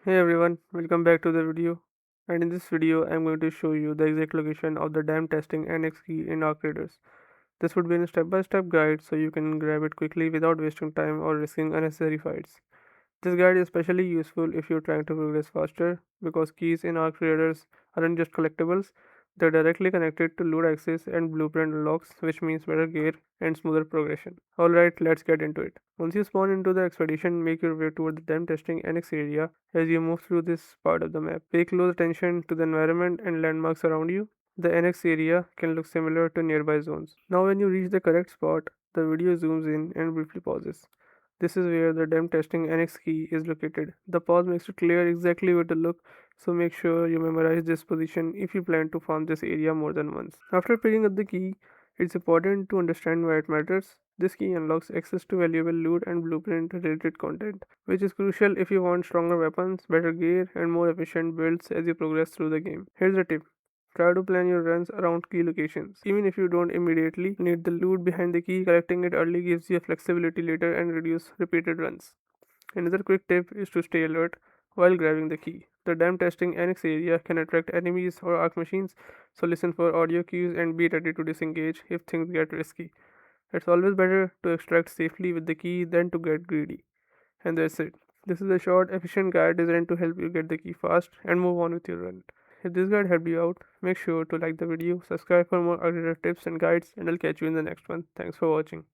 Hey everyone, welcome back to the video. And in this video, I'm going to show you the exact location of the Dam Testing Annex key in Arc Readers. This would be a step-by-step guide so you can grab it quickly without wasting time or risking unnecessary fights. This guide is especially useful if you're trying to progress faster because keys in Arc Readers aren't just collectibles, they're directly connected to loot access and blueprint unlocks, which means better gear and smoother progression. Alright, let's get into it. Once you spawn into the expedition, make your way toward the Dam Testing Annex area as you move through this part of the map. Pay close attention to the environment and landmarks around you. The annex area can look similar to nearby zones. Now when you reach the correct spot, the video zooms in and briefly pauses. This is where the Dam Testing Annex key is located. The pause makes it clear exactly where to look, so make sure you memorize this position if you plan to farm this area more than once. After picking up the key, it's important to understand why it matters. This key unlocks access to valuable loot and blueprint related content, which is crucial if you want stronger weapons, better gear, and more efficient builds as you progress through the game. Here's a tip. Try to plan your runs around key locations. Even if you don't immediately need the loot behind the key, collecting it early gives you flexibility later and reduce repeated runs. Another quick tip is to stay alert while grabbing the key. The dam testing annex area can attract enemies or arc machines, so listen for audio cues and be ready to disengage if things get risky. It's always better to extract safely with the key than to get greedy. And that's it. This is a short, efficient guide designed to help you get the key fast and move on with your run. If this guide helped you out, make sure to like the video, subscribe for more updated tips and guides, and I'll catch you in the next one. Thanks for watching.